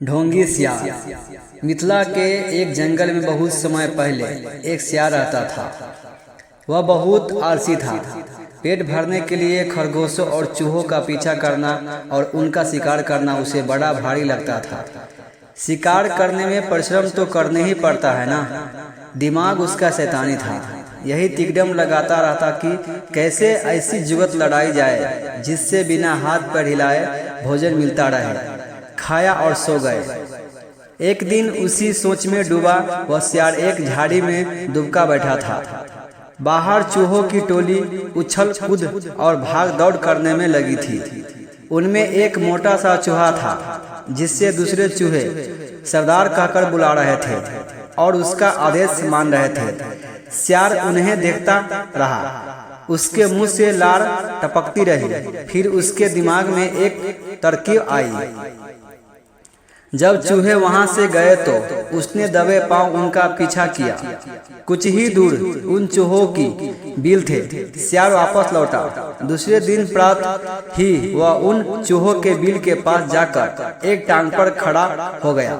ढोंगी सियार। मिथिला के एक जंगल में बहुत समय पहले एक सियार रहता था। वह बहुत आलसी था। पेट भरने के लिए खरगोशों और चूहों का पीछा करना और उनका शिकार करना उसे बड़ा भारी लगता था। शिकार करने में परिश्रम तो करने ही पड़ता है ना। दिमाग उसका शैतानी था। यही तिकड़म लगाता रहता कि कैसे ऐसी जुगत लड़ाई जाए जिससे बिना हाथ पैर हिलाए भोजन मिलता रहे। खाया और सो गए। एक दिन उसी सोच में डूबा वह सियार एक झाड़ी में दुबका बैठा था। बाहर चूहों की टोली उछल कूद और भाग दौड़ करने में लगी थी। उनमें एक मोटा सा चूहा था जिससे दूसरे चूहे सरदार कहकर बुला रहे थे और उसका आदेश मान रहे थे। सियार उन्हें देखता रहा। उसके मुंह से लार टपकती रही। फिर उसके दिमाग में एक तरकीब आई। जब चूहे वहां से गए तो उसने दबे पांव उनका पीछा किया। कुछ ही दूर उन चूहों की बिल थे। सियार वापस लौटा। दूसरे दिन प्रातः ही वह उन चूहों के बिल के पास जाकर एक टांग पर खड़ा हो गया।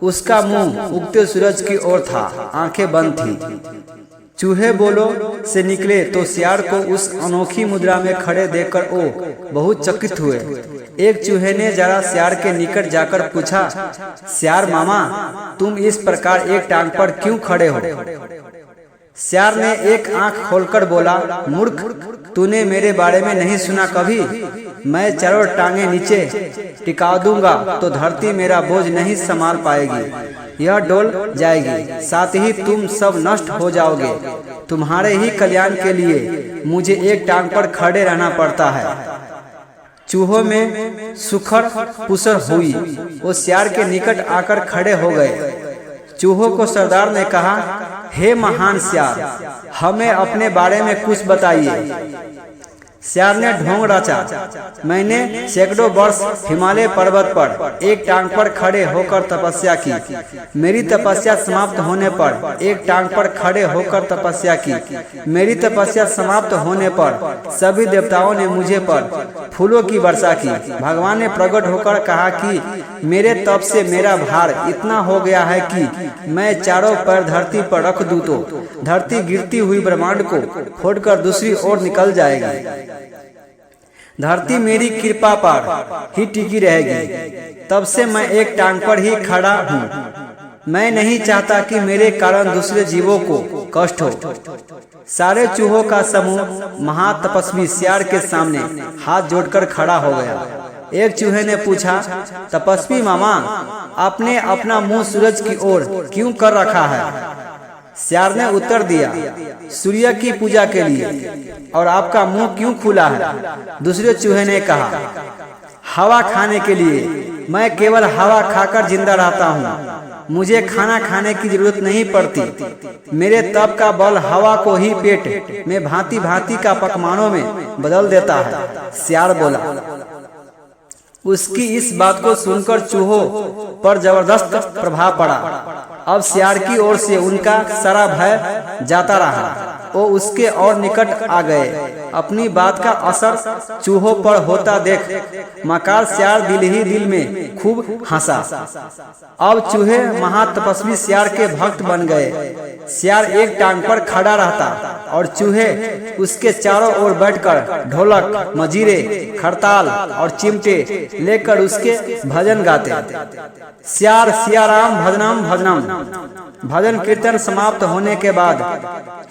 उसका मुंह उगते सूरज की ओर था, आंखें बंद थी। चूहे बोलो से निकले तो सियार को उस अनोखी मुद्रा में खड़े देखकर वो बहुत चकित हुए। एक चूहे ने जरा सियार के निकट जाकर पूछा, सियार मामा, तुम इस प्रकार एक टांग पर क्यों खड़े हो? सियार ने एक आंख खोलकर बोला, मूर्ख, तूने मेरे बारे में नहीं सुना कभी? मैं चारों टांगे नीचे टिका दूंगा तो धरती मेरा बोझ नहीं संभाल पाएगी। यह डोल जाएगी, साथ ही तुम सब नष्ट हो जाओगे। तुम्हारे ही कल्याण के लिए मुझे एक टांग पर खड़े रहना पड़ता है। चूहों में सुखर पुसर हुई। वो सियार के निकट आकर खड़े हो गए। चूहों को सरदार ने कहा, हे महान सियार, हमें अपने बारे में कुछ बताइए। सियार ने ढोंग रचा, मैंने सैकड़ों वर्ष हिमालय पर्वत पर एक टांग पर खड़े होकर तपस्या की। मेरी तपस्या समाप्त होने पर एक टांग पर खड़े होकर तपस्या की। मेरी तपस्या समाप्त होने पर सभी देवताओं ने मुझे पर फूलों की वर्षा की। भगवान ने प्रकट होकर कहा कि मेरे तप से मेरा भार इतना हो गया है कि मैं चारों पैर धरती पर रख दूं तो धरती गिरती हुई ब्रह्मांड को फोड़कर दूसरी ओर निकल जाएगी। धरती मेरी कृपा पर ही टिकी रहेगी। तब से मैं एक टांग पर ही खड़ा हूँ। मैं नहीं चाहता कि मेरे कारण दूसरे जीवों को कष्ट हो। सारे चूहों का समूह महातपस्वी सियार के सामने हाथ जोड़कर खड़ा हो गया। एक चूहे ने पूछा, तपस्वी मामा, आपने अपना मुंह सूरज की ओर क्यों कर रखा है? सियार ने उत्तर दिया, सूर्य की पूजा के लिए। और आपका मुंह क्यों खुला है? दूसरे चूहे ने कहा, हवा खाने के लिए। मैं केवल हवा खाकर जिंदा रहता हूँ। मुझे खाना खाने की जरूरत नहीं पड़ती। मेरे तप का बल हवा को ही पेट में भांति भांति का पकवानों में बदल देता है। सियार बोला। उसकी इस बात को सुनकर चूहों पर जबरदस्त प्रभाव पड़ा। अब सियार की ओर से उनका सारा भय जाता रहा। वो उसके और निकट आ गए। अपनी बात का असर चूहों पर होता देख मकार सियार दिल ही दिल में खूब हंसा। अब चूहे महातपस्वी सियार के भक्त बन गए। सियार एक टांग पर खड़ा रहता और चूहे उसके चारों ओर बैठकर ढोलक, मजीरे, खरताल और चिमटे लेकर उसके भजन गाते। सियार सियाराम भजनम भजनम। भजन कीर्तन समाप्त होने के बाद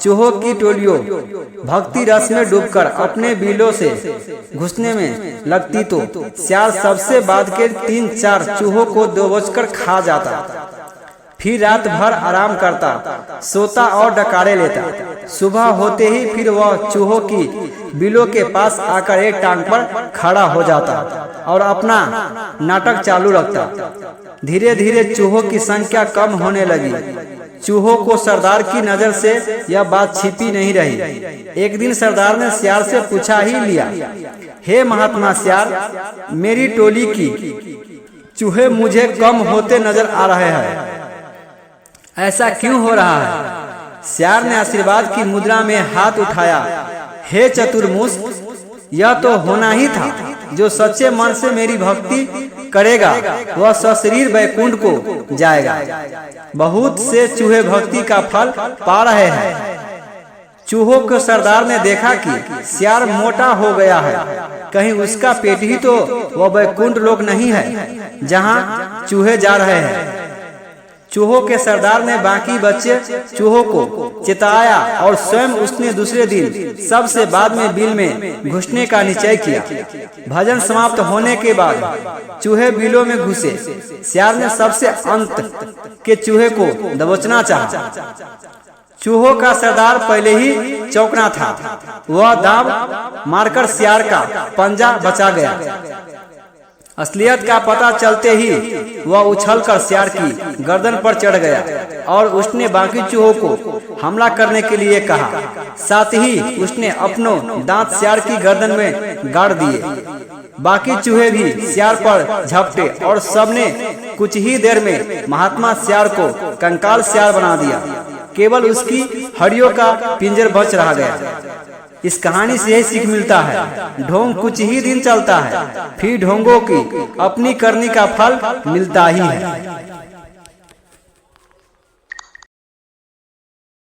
चूहों की टोलियों भक्ति रस में डूबकर अपने बिलों से घुसने में लगती तो सियार सबसे बाद के 3-4 चूहों को दबोचकर खा जाता। फिर रात भर आराम करता, सोता और डकारे लेता। सुबह होते ही फिर वह चूहों की बिलों के पास आकर एक टांग पर खड़ा हो जाता और अपना नाटक चालू रखता। धीरे धीरे चूहों की संख्या कम होने लगी। चूहों को सरदार की नजर से यह बात छिपी नहीं रही। एक दिन सरदार ने सियार से पूछा ही लिया, हे महात्मा सियार, मेरी टोली की चूहे मुझे कम होते नजर आ रहे हैं। ऐसा क्यों हो रहा है? सियार ने आशीर्वाद की मुद्रा में हाथ उठाया, हे चतुर्मुख, यह तो होना ही था। जो सच्चे मन से मेरी भक्ति करेगा वह सशरीर वैकुंठ को जाएगा। बहुत से चूहे भक्ति का फल पा रहे हैं। चूहों के सरदार ने देखा कि सियार मोटा हो गया है, कहीं उसका पेट ही तो वह वैकुंठ लोक नहीं है जहाँ चूहे जा रहे हैं। चूहों के सरदार ने बाकी बच्चे चूहों को चिताया और स्वयं उसने दूसरे दिन सबसे बाद में बिल में घुसने का निश्चय किया। भजन समाप्त होने के बाद चूहे बिलों में घुसे। सियार ने सबसे अंत के चूहे को दबोचना चाहा। चूहों का सरदार पहले ही चौंकना था। वह दांव मारकर सियार का पंजा बचा गया। असलियत का पता चलते ही वह उछलकर सियार की गर्दन पर चढ़ गया और उसने बाकी चूहों को हमला करने के लिए कहा। साथ ही उसने अपनों दांत सियार की गर्दन में गाड़ दिए। बाकी चूहे भी सियार पर झपटे और सबने कुछ ही देर में महात्मा सियार को कंकाल सियार बना दिया। केवल उसकी हड्डियों का पिंजर बच रह गया। इस कहानी से यही सीख मिलता है, ढोंग कुछ ही दिन चलता है, फिर ढोंगों की अपनी करनी का फल मिलता ही है।